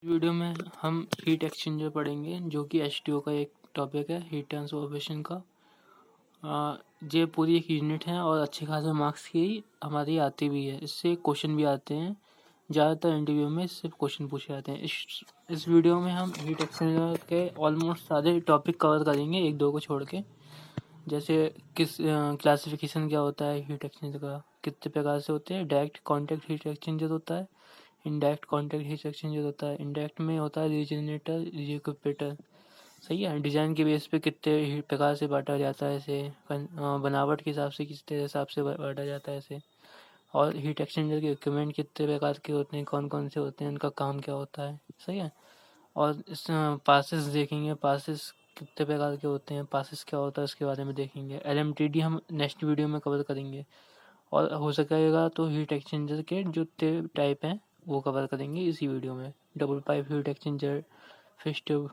Video में हम heat exchanger पढ़ेंगे जो कि एचटीओ का एक टॉपिक है, हीट ट्रांसफॉर्मेशन का। ये पूरी एक यूनिट है और अच्छे खासे मार्क्स की हमारी आती भी है। इससे क्वेश्चन भी आते हैं, ज़्यादातर इंटरव्यू में इससे क्वेश्चन पूछे जाते हैं। इस वीडियो में हम हीट एक्सचेंजर के ऑलमोस्ट सारे टॉपिक कवर करेंगे, एक दो को छोड़ के। जैसे किस क्लासिफिकेशन क्या होता है हीट एक्सचेंजर का, कितने प्रकार से होते हैं। डायरेक्ट कॉन्टैक्ट हीट एक्सचेंजर होता है, इनडायरेक्ट कॉन्टैक्ट हीट एक्सचेंजर होता है। इनडायरेक्ट में होता है रीजनरेटर, रिक्यूपेटर। सही है। डिज़ाइन के बेस पे कितने प्रकार से बांटा जाता है इसे, बनावट के हिसाब से कितने हिसाब से बांटा जाता है इसे। और हीट एक्सचेंजर के इक्विपमेंट कितने प्रकार के होते हैं, कौन कौन से होते हैं, उनका काम क्या होता है। सही है। और इस पासेस देखेंगे, पासेस कितने प्रकार के होते हैं, पासेस क्या होता है उसके बारे में देखेंगे। एलएमटीडी हम नेक्स्ट वीडियो में कवर करेंगे। और हो सकेगा तो हीट एक्सचेंजर के जो टाइप हैं वो कवर करेंगे इसी वीडियो में। Double pipe heat exchanger, fish tube.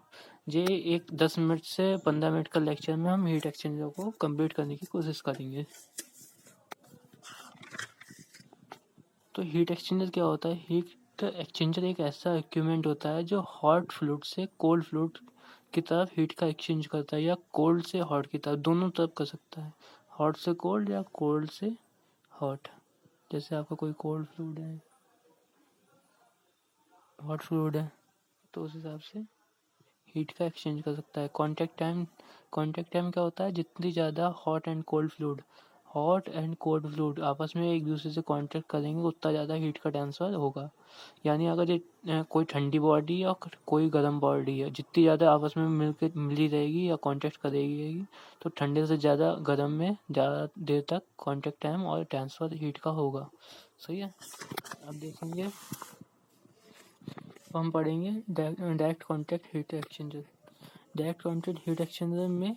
ये एक 10 मिनट से 15 मिनट का लेक्चर में हम हीट एक्सचेंजर को कंप्लीट करने की कोशिश करेंगे। तो हीट एक्सचेंजर क्या होता है? हीट एक्सचेंजर एक ऐसा इक्विपमेंट होता है जो हॉट फ्लूइड से कोल्ड फ्लूइड की तरफ हीट का एक्सचेंज करता है, या कोल्ड से हॉट की तरफ, दोनों तरफ कर सकता है। हॉट से कोल्ड या कोल्ड से हॉट। जैसे आपका कोई कोल्ड फ्लूइड है, हॉट फ्लूइड है, तो उस हिसाब से हीट का एक्सचेंज कर सकता है। कॉन्टैक्ट टाइम क्या होता है? जितनी ज़्यादा हॉट एंड कोल्ड फ्लूइड आपस में एक दूसरे से कांटेक्ट करेंगे उतना ज़्यादा हीट का ट्रांसफ़र होगा। यानी अगर ये कोई ठंडी बॉडी और कोई गर्म बॉडी है, जितनी ज़्यादा आपस में मिली रहेगी या कांटेक्ट करेगी तो ठंडे से ज़्यादा गर्म में ज़्यादा देर तक कांटेक्ट टाइम और ट्रांसफ़र हीट का होगा। सही है। अब देखेंगे, हम पढ़ेंगे direct contact heat exchanger. Direct contact heat exchanger में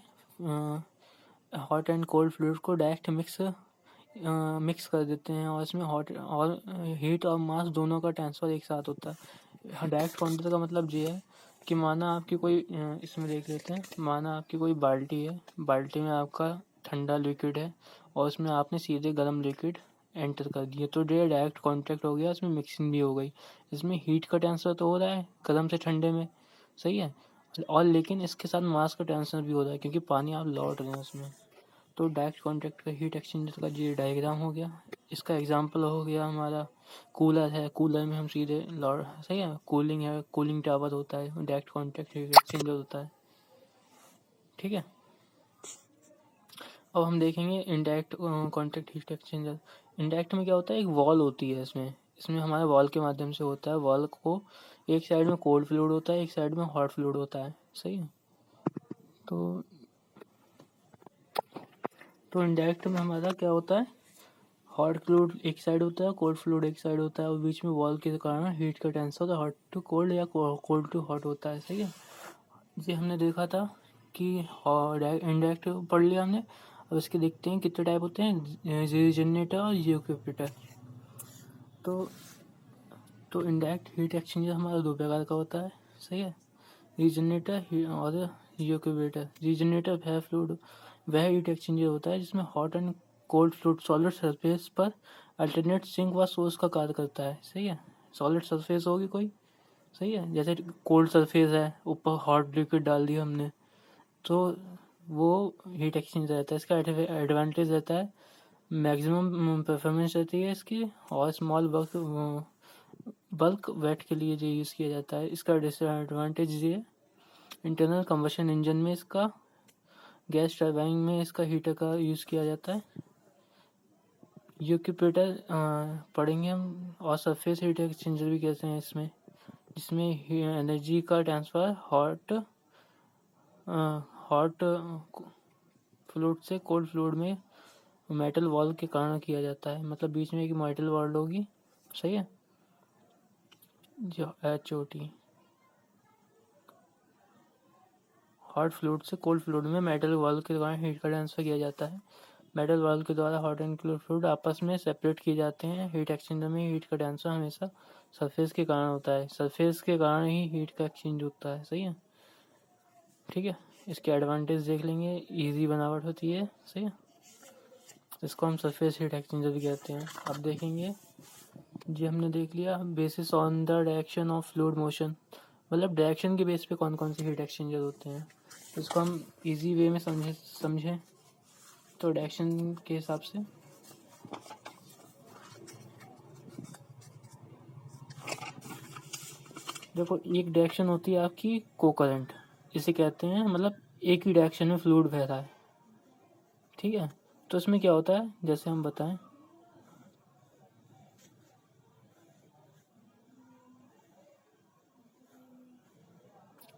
हॉट एंड कोल्ड फ्लूइड को डायरेक्ट मिक्स कर देते हैं और इसमें हॉट और हीट और मास दोनों का ट्रांसफ़र एक साथ होता है। डायरेक्ट कॉन्टैक्ट का मतलब ये है कि माना आपकी कोई इसमें देख लेते हैं, माना आपकी कोई बाल्टी है, बाल्टी में आपका ठंडा लिक्विड है और उसमें आपने सीधे गर्म लिक्विड एंटर कर दिया, तो ये डायरेक्ट कांटेक्ट हो गया, इसमें मिक्सिंग भी हो गई। इसमें हीट का ट्रांसफ़र तो हो रहा है गर्म से ठंडे में। सही है। और लेकिन इसके साथ मास का ट्रांसफ़र भी हो रहा है क्योंकि पानी आप लौट रहे हैं उसमें। तो डायरेक्ट कॉन्टैक्ट का हीट एक्सचेंजर का ये डायग्राम हो गया। इसका एग्जांपल हो गया हमारा कूलर है, कूलर में हम सीधे लौट, सही है, कूलिंग है, कूलिंग टावर होता है, डायरेक्ट कॉन्टैक्ट हीट एक्सचेंजर होता है। ठीक है। अब हम देखेंगे indirect contact heat exchanger. Indirect में क्या होता है? एक वॉल होती है इसमें हमारे वॉल के माध्यम से होता है। वॉल को एक साइड में कोल्ड फ्लूइड होता है, एक साइड में हॉट फ्लूइड होता है। सही है। तो इनडायरेक्ट में हमारा क्या होता है? हॉट फ्लूइड एक साइड होता है, कोल्ड फ्लूइड एक साइड होता है और बीच में वॉल के कारण हीट का ट्रांसफर हॉट टू कोल्ड या कोल्ड टू हॉट होता है। सही है। ये हमने देखा था कि इनडायरेक्ट पढ़ लिया हमने। अब इसके देखते हैं कितने टाइप होते हैं, रीजनरेटर और रिक्यूपेटर। तो इनडायरेक्ट हीट एक्सचेंजर हमारा दो प्रकार का होता है। सही है। रीजनरेटर और रिक्यूपेटर। रीजनरेटर वह फ्लूइड, वह हीट एक्सचेंजर होता है जिसमें hot and cold fluid solid surface पर अल्टरनेट सिंक व सोर्स का कार्य करता है। सही है। सॉलिड सरफेस होगी कोई, सही है, जैसे कोल्ड सरफेस है, ऊपर हॉट लिक्विड डाल दिया हमने, तो वो हीट एक्सचेंजर रहता है। इसका एडवांटेज रहता है, मैक्सिमम परफॉर्मेंस रहती है इसकी, और स्मॉल बल्क वेट के लिए ये यूज़ किया जाता है। इसका डिसएडवांटेज ये, इंटरनल कंबशन इंजन में इसका, गैस टरबाइन में इसका हीटर का यूज़ किया जाता है। रिक्यूपेटर पढ़ेंगे हम, और सरफेस हीट एक्सचेंजर भी कहते हैं जिसमें एनर्जी का ट्रांसफ़र हॉट फ्लूइड से कोल्ड फ्लूइड में मेटल वॉल के कारण किया जाता है। मतलब बीच में एक मेटल वॉल होगी। सही है। जो HOT, हॉट फ्लूइड से कोल्ड फ्लूइड में मेटल वॉल के द्वारा हीट का ट्रांसफर किया जाता है। मेटल वॉल के द्वारा हॉट एंड कोल्ड फ्लूइड आपस में सेपरेट किए जाते हैं। हीट एक्सचेंजर में हीट का ट्रांसफर हमेशा सरफेस के कारण होता है। सरफेस के कारण ही हीट का एक्सचेंज होता है। सही है। ठीक है। इसके एडवांटेज देख लेंगे, इजी बनावट होती है। सही है। इसको हम सरफेस हीट एक्सचेंजर भी कहते हैं। अब देखेंगे जी हमने देख लिया basis on the direction of fluid motion, मतलब डायरेक्शन के बेस पे कौन कौन से हीट एक्सचेंजर होते हैं। इसको हम इजी वे में समझें तो डायरेक्शन के हिसाब से देखो, एक डायरेक्शन होती है आपकी को करंट, इसे कहते हैं मतलब एक ही डायरेक्शन में फ्लूइड बह रहा है, ठीक है। तो इसमें क्या होता है, जैसे हम बताएं,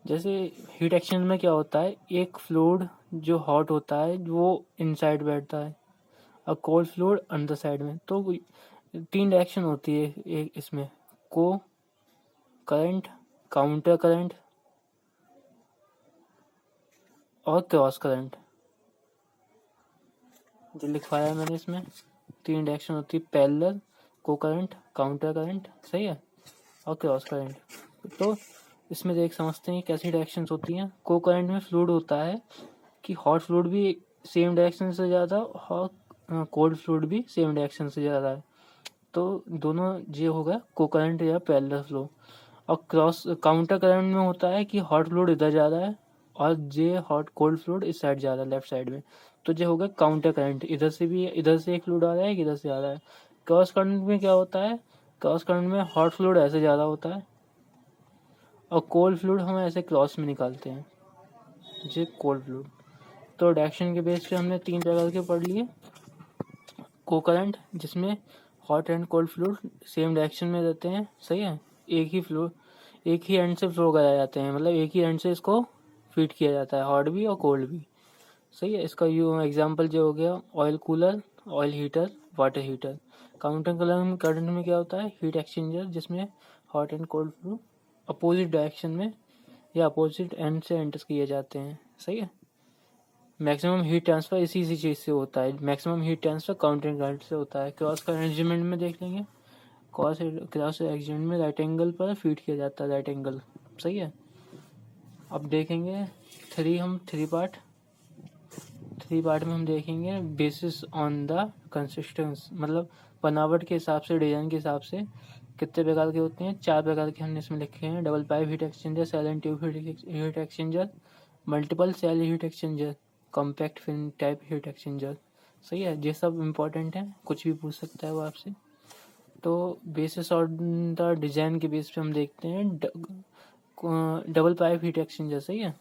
जैसे हीट एक्सचेंजर में क्या होता है, एक फ्लूइड जो हॉट होता है वो इनसाइड बैठता है और कोल्ड फ्लूइड अंदर साइड में। तो 3 डायरेक्शन होती है एक इसमें, को करंट, काउंटर करंट और क्रॉस करंट। जो लिखवाया मैंने इसमें 3 डायरेक्शन होती है, पैरेलल, को करंट, काउंटर करंट, सही है, और क्रॉस करंट। तो इसमें देख समझते हैं कैसी डायरेक्शंस होती हैं। को करंट में फ्लूइड होता है कि हॉट फ्लूइड भी सेम डायरेक्शन से ज़्यादा और कोल्ड फ्लूइड भी सेम डायरेक्शन से ज़्यादा है, तो दोनों ये होगा को करंट या पैरेलल फ्लो। और क्रॉस काउंटर करंट में होता है कि हॉट फ्लूइड इधर जा रहा है और जे हॉट कोल्ड फ्लूइड इस साइड जा रहा है, लेफ्ट साइड में, तो ये होगा काउंटर करंट, इधर से भी इधर से एक फ्लूइड आ रहा है, इधर से आ रहा है। क्रॉस करंट में क्या होता है, क्रॉस करंट में हॉट फ्लूइड ऐसे ज़्यादा होता है और कोल्ड फ्लूइड हम ऐसे क्रॉस में निकालते हैं, ये कोल्ड फ्लूइड। तो डायरेक्शन के बेस पे हमने 3 प्रकार के पढ़ लिए। को करंट जिसमें hot and cold fluid same direction में रहते हैं, सही है, एक ही एंड से फ्लो कराए जाते हैं, मतलब एक ही एंड से इसको फीड किया जाता है, हॉट भी और कोल्ड भी, सही है। इसका एग्जांपल जो हो गया oil cooler, oil heater, water heater. Counter current में क्या होता है, हीट एक्सचेंजर जिसमें hot and cold fluid opposite direction में या अपोजिट एंड से एंटर किए जाते हैं, सही है। मैक्सिमम हीट ट्रांसफर इसी चीज़ से होता है, maximum heat transfer counter current से होता है। क्रॉस अरेंजमेंट में देख लेंगे, क्रॉस अरेंजमेंट में राइट एंगल पर फीड किया जाता है, राइट एंगल, सही है। अब देखेंगे थ्री पार्ट में हम देखेंगे बेसिस ऑन द कंसिस्टेंस, मतलब बनावट के हिसाब से, डिजाइन के हिसाब से कितने प्रकार के होते हैं, 4 प्रकार के हमने इसमें लिखे हैं। Double pipe heat exchanger, silent tube heat exchanger, multiple shell heat exchanger, compact fin type heat exchanger, सही है। ये सब इम्पोर्टेंट है, कुछ भी पूछ सकता है वो आपसे। तो बेसिस ऑन द डिजाइन के बेस पे हम देखते हैं डबल पाइप हीट एक्सचेंजर, सही है।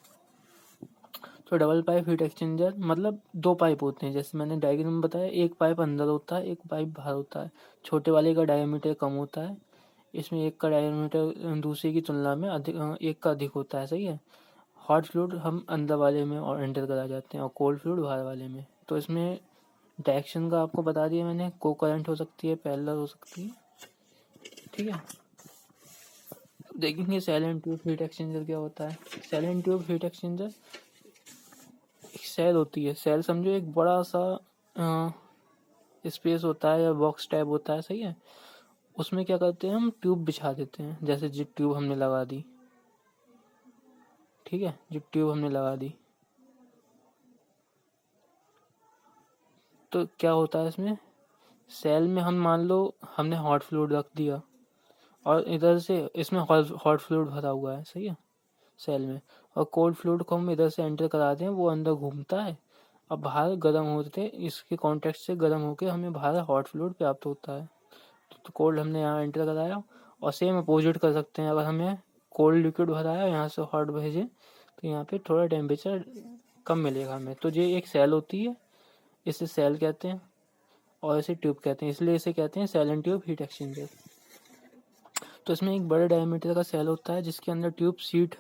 तो डबल पाइप हीट एक्सचेंजर मतलब 2 पाइप होते हैं, जैसे मैंने डायग्राम में बताया, एक पाइप अंदर होता है, एक पाइप बाहर होता है। छोटे वाले का डायमीटर कम होता है, इसमें एक का डायमीटर दूसरे की तुलना में एक का अधिक होता है, सही है। हॉट फ्लूइड हम अंदर वाले में और एंटर करा जाते हैं और कोल्ड फ्लूइड बाहर वाले में। तो इसमें डायरेक्शन का आपको बता दिया मैंने, को करंट हो सकती है, पैरेलल हो सकती है, ठीक है। देखेंगे साइलेंट ट्यूब हीट एक्सचेंजर क्या होता है। साइलेंट ट्यूब हीट एक्सचेंजर एक सेल होती है, सेल समझो एक बड़ा सा स्पेस होता है या बॉक्स टाइप होता है, सही है। उसमें क्या करते हैं, हम ट्यूब बिछा देते हैं, जैसे जो ट्यूब हमने लगा दी, ठीक है, जो ट्यूब हमने लगा दी, तो क्या होता है इसमें, सेल में हम मान लो हमने हॉट फ्लूइड रख दिया और इधर से इसमें हॉट फ्लूइड भरा हुआ है, सही है, सेल में, और कोल्ड फ्लूइड को हम इधर से एंटर करा दें, वो अंदर घूमता है, अब बाहर गर्म होते इसके कांटेक्ट से गर्म होकर हमें बाहर हॉट फ्लूइड प्राप्त होता है। तो कोल्ड हमने यहाँ एंटर कराया, और सेम अपोजिट कर सकते हैं, अगर हमें कोल्ड लिक्विड भरा है यहाँ से हॉट भेजे तो यहाँ पे थोड़ा टेम्परेचर कम मिलेगा हमें। तो ये एक सेल होती है, इसे सेल कहते हैं और इसे ट्यूब कहते हैं, इसलिए इसे कहते हैं साइलेंट ट्यूब हीट एक्सचेंजर। तो इसमें एक बड़े डायमीटर का सेल होता है जिसके अंदर ट्यूब सीट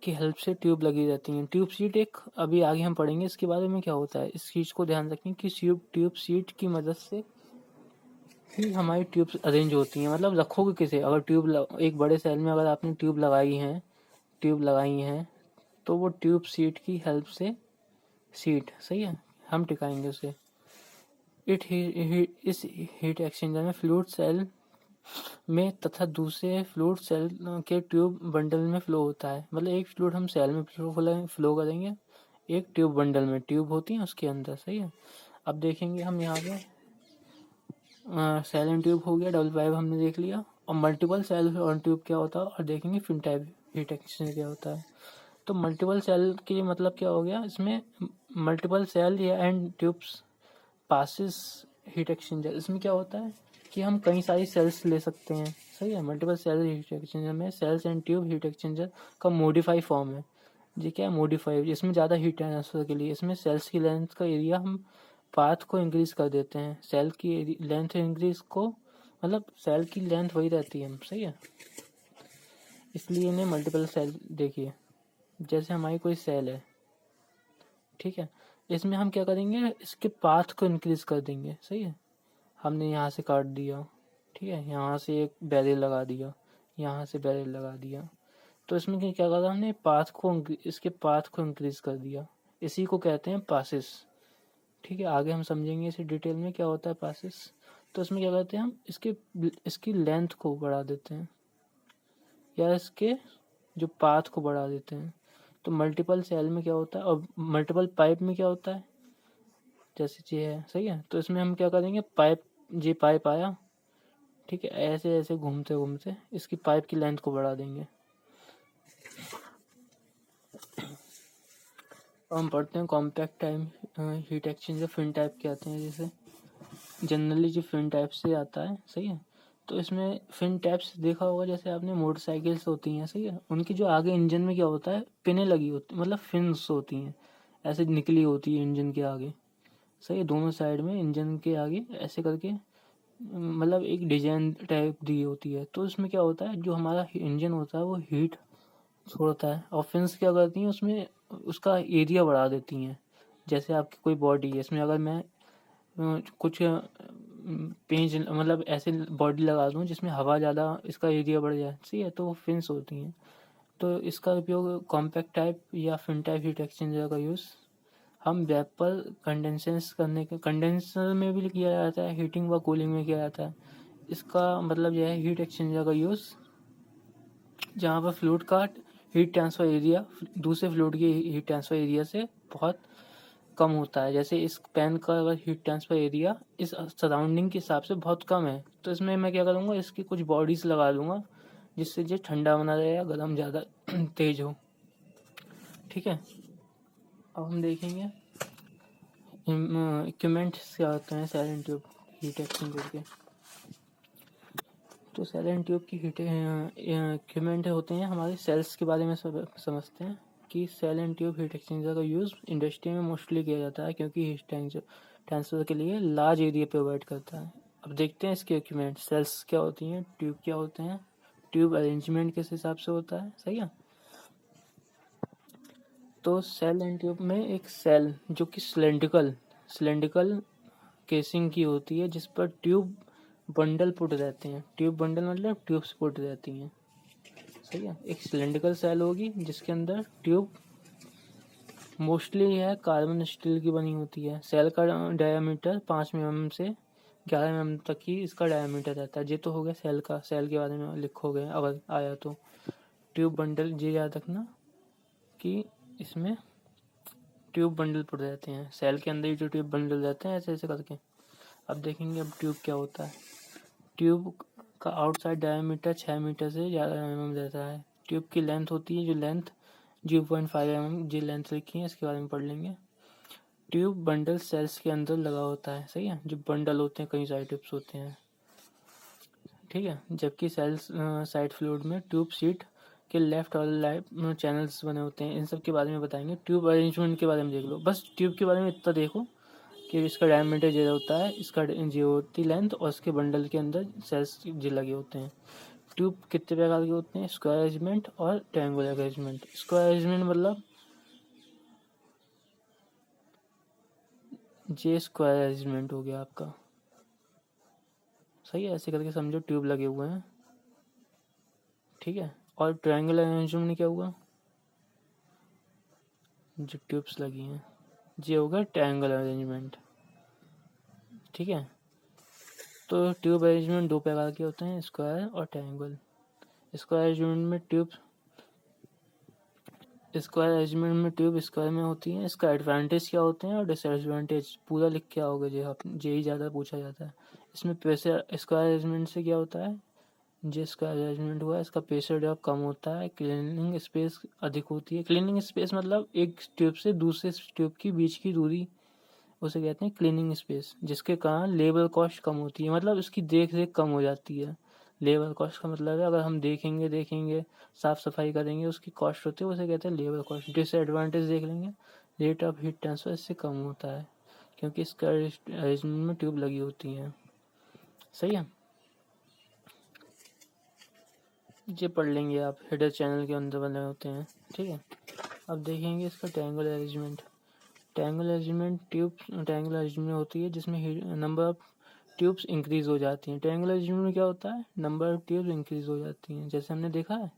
की हेल्प से ट्यूब लगी रहती हैं। ट्यूब सीट एक अभी आगे हम पढ़ेंगे इसके बारे में क्या होता है, इस चीज़ को ध्यान रखें कि ट्यूब सीट की मदद से ही हमारी ट्यूब्स अरेंज होती हैं। मतलब रखोगे किसे, अगर एक बड़े सेल में अगर आपने ट्यूब लगाई हैं तो वो ट्यूब सीट की हेल्प से, सीट सही है, हम टिकाएंगे उसे। इस हीट एक्सचेंजर में फ्लूइड सेल में तथा दूसरे फ्लूइड सेल के ट्यूब बंडल में फ्लो होता है। मतलब एक फ्लूइड हम सेल में फ्लो करेंगे, एक ट्यूब बंडल में, ट्यूब होती है उसके अंदर, सही है। अब देखेंगे हम यहाँ पे सेल एंड ट्यूब हो गया, डबल पाइप हमने देख लिया। और मल्टीपल सेल ऑन ट्यूब क्या होता है और देखेंगे फिन टाइप हीट एक्सचेंजर क्या होता है। तो मल्टीपल सेल के मतलब क्या हो गया, इसमें मल्टीपल सेल या and tubes passes heat exchanger. इसमें क्या होता है कि हम कई सारी सेल्स ले सकते हैं, सही है। मल्टीपल सेल हीट एक्सचेंजर में shells and tube heat exchanger का मॉडिफाई फॉर्म है। ये क्या है, मॉडिफाई। इसमें ज़्यादा हीट ट्रांसफर के लिए इसमें सेल्स की लेंथ का एरिया हम पाथ को इंक्रीज कर देते हैं। सेल की लेंथ इंक्रीज को मतलब सेल की लेंथ वही रहती है, सही है। इसलिए इन्हें मल्टीपल सेल देखिए, जैसे हमारी कोई सेल है, ठीक है। इसमें हम क्या करेंगे, इसके पाथ को इंक्रीज कर देंगे, सही है। हमने यहाँ से काट दिया, ठीक है, यहाँ से एक बैरियर लगा दिया, यहाँ से बैरियर लगा दिया। तो इसमें क्या करा हमने, इसके पाथ को इंक्रीज कर दिया। इसी को कहते हैं पासिस, ठीक है। आगे हम समझेंगे इसे डिटेल में क्या होता है पासिस। तो इसमें क्या करते हैं हम, इसकी लेंथ को बढ़ा देते हैं या इसके जो पाथ को बढ़ा देते हैं। तो मल्टीपल सेल में क्या होता है और मल्टीपल पाइप में क्या होता है, जैसे ये है, सही है। तो इसमें हम क्या करेंगे, पाइप आया, ठीक है, ऐसे ऐसे घूमते घूमते इसकी पाइप की लेंथ को बढ़ा देंगे। हम पढ़ते हैं compact type heat exchanger fin type के आते हैं। जैसे जनरली जो फिन टाइप से आता है, सही है। तो इसमें फिन टाइप्स देखा होगा, जैसे आपने मोटरसाइकिल्स होती हैं, सही है। उनकी जो आगे इंजन में क्या होता है, पिनें लगी होती, मतलब फिन्स होती हैं, ऐसे निकली होती है इंजन के आगे, सही है। दोनों साइड में इंजन के आगे ऐसे करके मतलब एक डिजाइन टाइप दी होती है। तो इसमें क्या होता है, जो हमारा इंजन होता है वो हीट छोड़ता है और फिन्स क्या करती हैं, उसमें उसका एरिया बढ़ा देती हैं। जैसे आपकी कोई बॉडी है, इसमें अगर मैं कुछ पेंच मतलब ऐसे बॉडी लगा दूं जिसमें हवा ज़्यादा, इसका एरिया बढ़ जाए, सही है, तो वो फिन्स होती हैं। तो इसका उपयोग कॉम्पैक्ट टाइप या फिन टाइप हीट एक्सचेंजर का यूज़ हम वेपर कंडेंसर में भी किया जाता है, हीटिंग व कूलिंग में किया जाता है। इसका मतलब यह है हीट एक्सचेंजर का यूज़ जहाँ पर फ्लूइड का हीट ट्रांसफ़र एरिया दूसरे फ्लूइड के हीट ट्रांसफ़र एरिया से बहुत कम होता है। जैसे इस पेन का अगर हीट ट्रांसफ़र एरिया इस सराउंडिंग के हिसाब से बहुत कम है, तो इसमें मैं क्या करूँगा, इसकी कुछ बॉडीज़ लगा दूँगा जिससे ये ठंडा बना रहे या गर्म ज़्यादा तेज़ हो, ठीक है। अब हम देखेंगे इक्विपमेंट्स क्या होते हैं shell and tube heat exchanger के। तो सेल एंड ट्यूब की हीट इक्विपमेंट होते हैं हमारे सेल्स के बारे में समझते हैं कि shell and tube heat exchanger का यूज़ इंडस्ट्री में मोस्टली किया जाता है क्योंकि हीट ट्रांसफर के लिए लार्ज एरिया प्रोवाइड करता है। अब देखते हैं इसके इक्विपमेंट, सेल्स क्या होती हैं, ट्यूब क्या होते हैं, ट्यूब अरेंजमेंट किस हिसाब से होता है, सही है। तो सेल एंड ट्यूब में एक सेल जो कि सिलेंड्रिकल केसिंग की होती है जिस पर ट्यूब बंडल पुट रहते हैं। ट्यूब बंडल मतलब ट्यूब्स पुट रहती हैं, सही है। एक सिलेंड्रिकल सेल होगी जिसके अंदर ट्यूब मोस्टली है कार्बन स्टील की बनी होती है। सेल का डायमीटर 5 mm से 11 mm तक ही इसका डायमीटर रहता है। ये तो हो गया सेल का, सेल के बारे में लिखोगे अगर आया तो। ट्यूब बंडल ये याद रखना कि इसमें ट्यूब बंडल पुट रहते हैं, सेल के अंदर ही जो ट्यूब बंडल रहते हैं ऐसे ऐसे करके। अब देखेंगे अब ट्यूब क्या होता है। ट्यूब का आउटसाइड डायमीटर 6 मीटर से ज़्यादा mm रहता है। ट्यूब की लेंथ होती है, जो लेंथ 0.5 mm जी लेंथ लिखी है, इसके बारे में पढ़ लेंगे। ट्यूब बंडल सेल्स के अंदर लगा होता है, सही है। जो बंडल होते हैं कई सारे ट्यूब्स होते हैं, ठीक है। जबकि सेल्स साइड फ्लूइड में ट्यूब सीट के लेफ्ट और राइट चैनल्स बने होते हैं। इन सब के बारे में बताएंगे। ट्यूब अरेंजमेंट के बारे में देख लो, बस ट्यूब के बारे में इतना देखो कि इसका डायमीटर जो होता है, इसका जो होती लेंथ और इसके बंडल के अंदर सेल्स जो लगे होते हैं। ट्यूब कितने प्रकार के होते हैं, स्क्वायर अरेंजमेंट और ट्रायंगुलर अरेंजमेंट। स्क्वायर अरेंजमेंट मतलब जे स्क्वायर अरेंजमेंट हो गया आपका, सही है। ऐसे करके समझो ट्यूब लगे हुए हैं, ठीक है। और ट्रायंगुलर अरेंजमेंट में क्या हुआ, जो ट्यूब्स लगी हैं ये होगा ट्रायंगुलर अरेंजमेंट, ठीक है। तो ट्यूब अरेंजमेंट दो प्रकार के होते हैं, स्क्वायर और ट्रायंगल। स्क्वायर अरेंजमेंट में ट्यूब स्क्वायर अरेंजमेंट में ट्यूब स्क्वायर में होती है। इसका एडवांटेज क्या होते हैं और डिसएडवांटेज पूरा लिख के आओगे, जो आप यही ज़्यादा पूछा जाता है। इसमें प्रेशर स्क्वायर अरेंजमेंट से क्या होता है, जिसका अरेंजमेंट हुआ है इसका प्रेशर ड्रॉप कम होता है, क्लीनिंग स्पेस अधिक होती है। क्लीनिंग स्पेस मतलब एक ट्यूब से दूसरे ट्यूब की बीच की दूरी, उसे कहते हैं क्लीनिंग स्पेस, जिसके कारण लेबर कॉस्ट कम होती है, मतलब इसकी देख रेख कम हो जाती है। लेबर कॉस्ट का मतलब है अगर हम देखेंगे साफ सफाई करेंगे, उसकी कॉस्ट होती है, उसे कहते हैं लेबर कॉस्ट। डिसएडवांटेज देख लेंगे, रेट ऑफ हीट ट्रांसफर इससे कम होता है, क्योंकि इसका अरेंजमेंट में ट्यूब लगी होती हैं। सही है, ये पढ़ लेंगे आप, हेडर चैनल के अंदर बने होते हैं। ठीक है, अब देखेंगे इसका ट्रायंगल अरेंजमेंट। ट्रायंगल अरेंजमेंट होती है जिसमें नंबर ऑफ ट्यूब्स इंक्रीज हो जाती हैं। ट्रायंगल अरेंजमेंट में क्या होता है, नंबर ऑफ ट्यूब्स इंक्रीज हो जाती हैं, जैसे हमने देखा है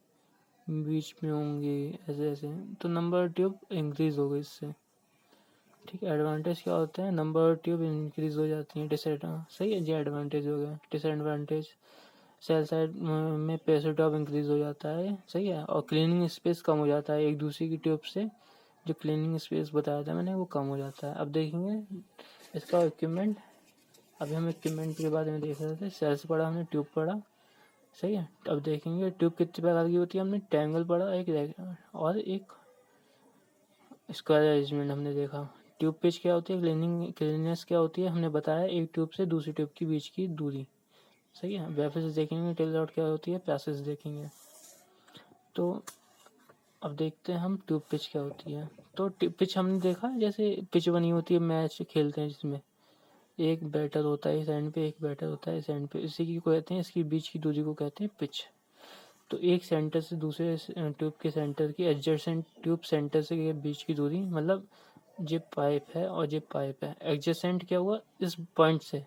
बीच में होंगे ऐसे ऐसे, तो नंबर ऑफ ट्यूब इंक्रीज हो गई इससे। ठीक है, एडवांटेज क्या होते हैं, नंबर ऑफ ट्यूब इंक्रीज हो जाती हैं। सही है, ये एडवांटेज हो गया। डिसएडवांटेज, सेल साइड में प्रेशर ड्रॉप इंक्रीज हो जाता है। सही है, और क्लीनिंग स्पेस कम हो जाता है, एक दूसरे की ट्यूब से जो क्लीनिंग स्पेस बताया था मैंने वो कम हो जाता है। अब देखेंगे इसका इक्विपमेंट। अभी हम इक्विपमेंट के बारे में देख रहे थे, सेल्स पढ़ा हमने, ट्यूब पढ़ा। सही है, अब देखेंगे ट्यूब कितने प्रकार की होती है। हमने ट्रायंगल पढ़ा एक और एक स्क्वायर अरेंजमेंट हमने देखा। ट्यूब पिच क्या होती है, क्लीनिनेस क्या होती है हमने बताया, एक ट्यूब से दूसरी ट्यूब के बीच की दूरी। सही है, वेफर्स देखेंगे, टेल आउट क्या होती है, प्रोसेस देखेंगे। तो अब देखते हैं हम ट्यूब पिच क्या होती है। तो पिच हमने देखा जैसे पिच बनी होती है, मैच खेलते हैं जिसमें एक बैटर होता है इस एंड पे, एक बैटर होता है इस एंड पे, इसी की को कहते हैं, इसकी बीच की दूरी को कहते हैं पिच। तो एक सेंटर से दूसरे ट्यूब के सेंटर की एडजेसेंट ट्यूब सेंटर से बीच की दूरी, मतलब ये पाइप है और ये पाइप है, एडजेसेंट क्या हुआ, इस पॉइंट से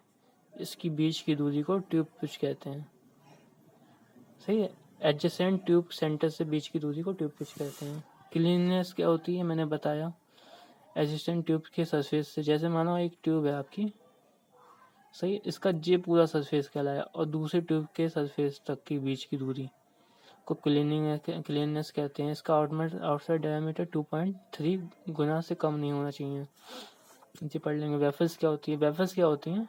इसकी बीच की दूरी को ट्यूब पिच कहते हैं। सही है, एडजेसेंट ट्यूब सेंटर से बीच की दूरी को ट्यूब पिच कहते हैं। क्लीननेस क्या होती है मैंने बताया, एडजेसेंट ट्यूब के सरफेस से, जैसे मानो एक ट्यूब है आपकी, सही, इसका ये पूरा सरफेस कहलाया, और दूसरे ट्यूब के सरफेस तक की बीच की दूरी को क्लीननेस कहते हैं। इसका आउटसाइड डायमीटर 2.3 गुना से कम नहीं होना चाहिए। ये पढ़ लेंगे। वेफल्स क्या होती है, वेफल्स क्या होती हैं,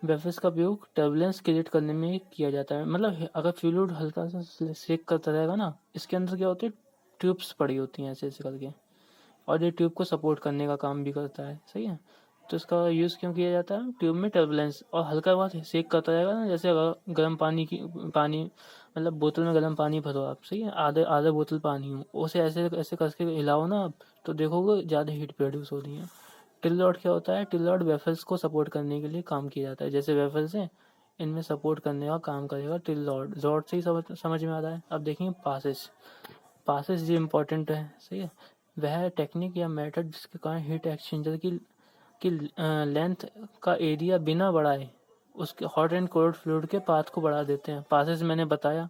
वेफल्स का उपयोग टर्बुलेंस क्रिएट करने में किया जाता है। मतलब अगर फ्लूइड हल्का सा शेक करता रहेगा ना, इसके अंदर क्या होती है, ट्यूब्स पड़ी होती हैं ऐसे ऐसे करके, और ये ट्यूब को सपोर्ट करने का काम भी करता है। सही है, तो इसका यूज़ क्यों किया जाता है, ट्यूब में टर्बुलेंस, और हल्का बहुत सेक करता रहेगा ना, जैसे अगर गर्म पानी मतलब बोतल में गर्म पानी भरो आप, सही है, आधे आधे बोतल पानी हो, उसे ऐसे ऐसे करके हिलाओ ना आप, तो देखोगे ज़्यादा हीट प्रोड्यूस हो रही है। टिल रॉड क्या होता है, टिल रॉड वेफल्स को सपोर्ट करने के लिए काम किया जाता है। जैसे वेफल्स हैं, इनमें सपोर्ट करने का काम करेगा टिल रॉड। रॉड से ही समझ में आ रहा है। अब देखेंगे पासेस ये इंपॉर्टेंट है। सही है, वह टेक्निक या मेथड जिसके कारण हीट एक्सचेंजर की लेंथ का एरिया बिना बढ़ाए उसके हॉट एंड कोल्ड फ्लूइड के पाथ को बढ़ा देते हैं। पासेस मैंने बताया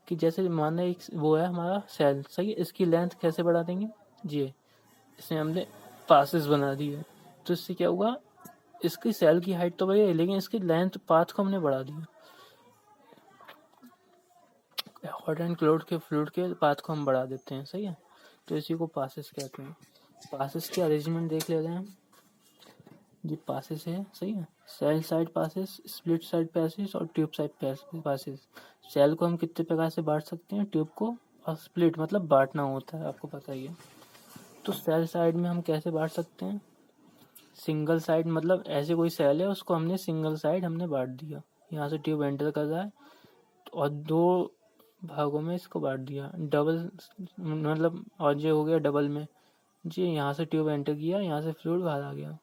कि जैसे माना एक वो है हमारा सेल, सही है, इसकी लेंथ कैसे बढ़ा देंगे, जी इसमें हमने पासेस बना दी है, तो इससे क्या हुआ, इसकी सेल की हाइट तो बढ़ी है लेकिन इसकी लेंथ पाथ को हमने बढ़ा दिया। हॉट एंड कोल्ड के फ्लूइड के पाथ को हम बढ़ा देते हैं। सही है, तो इसी को पासेस कहते हैं। पासेस के अरेंजमेंट देख लेते हैं। ये पासेस है, सही है, sell side passes, split side passes और ट्यूब साइड पासेस। सेल को हम कितने प्रकार से बांट सकते हैं, ट्यूब को, और स्प्लिट मतलब बांटना होता है, आपको पता ही है। तो सेल साइड में हम कैसे बांट सकते हैं, सिंगल साइड, मतलब ऐसे कोई सेल है उसको हमने सिंगल साइड हमने बांट दिया, यहाँ से ट्यूब एंटर कर रहा है और दो भागों में इसको बांट दिया। डबल मतलब, और ये हो गया डबल में, जी यहाँ से ट्यूब एंटर किया, यहाँ से फ्लूइड बाहर आ गया।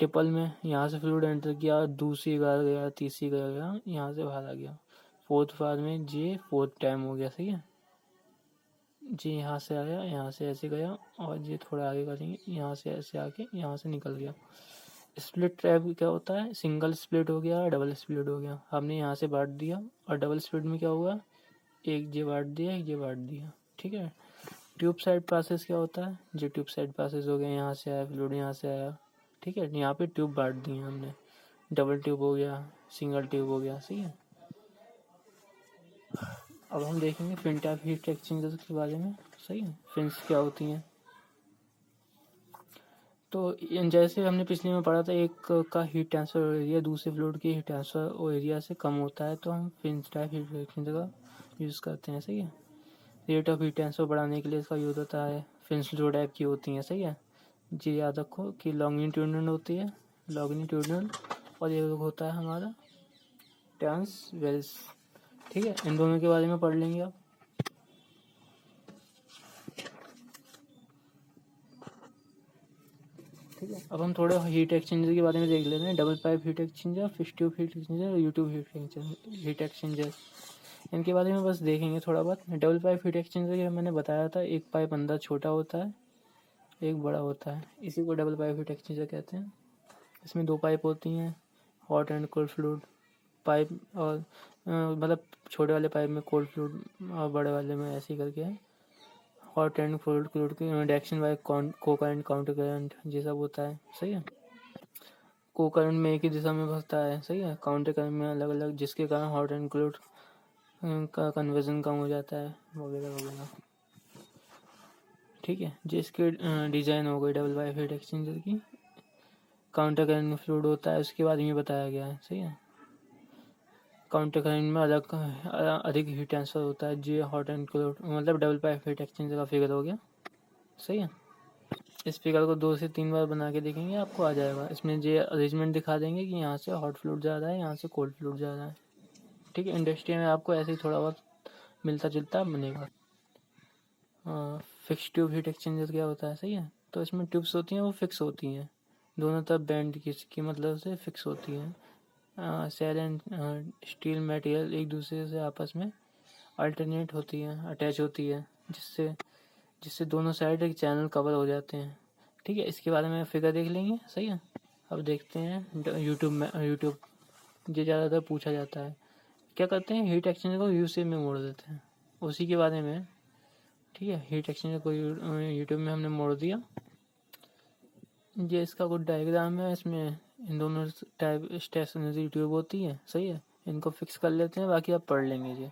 ट्रिपल में यहाँ से फ्लूइड एंटर किया, दूसरी बार गया, तीसरी बार गया, यहाँ से बाहर आ गया। फोर्थ बार में ये फोर्थ टाइम हो गया। सही है जी, यहाँ से आया, यहाँ से ऐसे गया, और ये थोड़ा आगे करेंगे, यहाँ से ऐसे आके यहाँ से निकल गया। स्प्लिट ट्रैप क्या होता है, सिंगल स्प्लिट हो गया, डबल स्प्लिट हो गया, हमने यहाँ से बांट दिया, और डबल स्प्लिट में क्या हुआ, एक ये बांट दिया, एक ये बांट दिया। ठीक है, ट्यूब साइड पासेस क्या होता है, जो ट्यूब साइड पासेस हो गया, यहाँ से आया फ्लूइड, यहाँ से आया। ठीक है, यहाँ पे ट्यूब बांट दी है हमने, डबल ट्यूब हो गया, सिंगल ट्यूब हो गया। सही है, अब हम देखेंगे फिन टाइप हीट एक्सचेंजर के बारे में। सही है, फिन्स क्या होती हैं। तो जैसे हमने पिछले में पढ़ा था, एक का हीट ट्रांसफ़र एरिया दूसरे फ्लूइड के हीट ट्रांसफ़र एरिया से कम होता है, तो हम फिन टाइप हीट एक्सचेंजर का यूज़ करते हैं। सही है, रेट ऑफ हीट ट्रांसफ़र बढ़ाने के लिए इसका यूज़ होता है। फिन्स दो टाइप की होती हैं। सही है, जी याद रखो कि लॉन्गिट्यूडनल होती है, लॉन्गिट्यूडनल, और ये होता है हमारा ट्रांसवर्स। ठीक है, इन दोनों के बारे में पढ़ लेंगे आप। ठीक है, अब हम थोड़ा हीट एक्सचेंजर के बारे में देख लेते हैं। Double pipe heat exchanger, fixed tube heat exchanger और यू ट्यूब हीट एक्सचेंजर, इनके बारे में बस देखेंगे थोड़ा बहुत। डबल पाइप हीट एक्सचेंजर के मैंने बताया था, एक पाइप अंदर छोटा होता है, एक बड़ा होता है, इसी को डबल पाइप हीट एक्सचेंजर कहते हैं। इसमें दो पाइप होती हैं, hot and cold fluid pipe, और मतलब छोटे वाले पाइप में कोल्ड फ्लूइड और बड़े वाले में ऐसे ही करके है। हॉट एंड कोल्ड फ्लूइड की डायरेक्शन बाय को करंट, काउंटर करंट, ये सब होता है। सही है, को करंट में एक ही दिशा में बहता है। सही है, काउंटर करंट में अलग अलग, जिसके कारण हॉट एंड कोल्ड का कन्वर्जन कम हो जाता है, वगैरह वगैरह। ठीक है, जिसके डिज़ाइन हो गई डबल पाइप हीट एक्सचेंजर की। काउंटर करंट में फ्लूइड होता है, उसके बाद में बताया गया है। सही है, काउंटर करंट में अधिक हीट ट्रांसफर होता है, जो हॉट एंड कोल्ड, मतलब डबल पाइप हीट एक्सचेंजर का फिगर हो गया। सही है, इस फिगर को 2 से 3 बार बना के देखेंगे, आपको आ जाएगा। इसमें जो अरेंजमेंट दिखा देंगे कि यहाँ से हॉट फ्लूइड जा रहा है, यहाँ से कोल्ड फ्लूइड जा रहा है। ठीक है, इंडस्ट्री में आपको ऐसे ही थोड़ा बहुत मिलता जुलता बनेगा। फिक्स ट्यूब हीट एक्सचेंजर क्या होता है। सही है, तो इसमें ट्यूब्स होती हैं, वो फिक्स होती हैं, दोनों तरफ बैंड की मतलब से फिक्स होती हैं। सेल एंड स्टील मटेरियल एक दूसरे से आपस में अल्टरनेट होती है, अटैच होती है, जिससे जिससे दोनों साइड एक चैनल कवर हो जाते हैं। ठीक है, इसके बारे में फिगर देख लेंगे। सही है, अब देखते हैं यूट्यूब ये ज़्यादातर पूछा जाता है, क्या करते हैं, हीट एक्सचेंजर को यू शेप में मोड़ देते हैं, उसी के बारे में। ठीक है, हीट एक्सचेंजर को यूट्यूब में हमने मोड़ दिया। ये इसका कुछ डायग्राम है, इसमें इन दोनों टाइप स्टेशनरी ट्यूब होती है। सही है, इनको फिक्स कर लेते हैं, बाकी आप पढ़ लेंगे ये।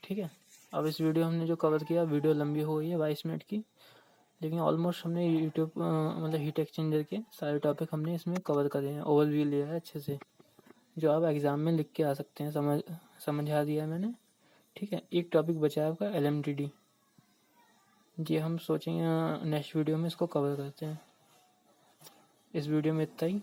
ठीक है, अब इस वीडियो हमने जो कवर किया, वीडियो लंबी हो गई है 22 मिनट की, लेकिन ऑलमोस्ट हमने यूट्यूब मतलब हीट एक्सचेंजर के सारे टॉपिक हमने इसमें कवर करे हैं, ओवरव्यू लिया है अच्छे से, जो आप एग्ज़ाम में लिख के आ सकते हैं। समझा दिया मैंने। ठीक है, एक टॉपिक बचा है आपका LMTD, ये हम सोचेंगे नेक्स्ट वीडियो में इसको कवर करते हैं। इस वीडियो में इतना ही।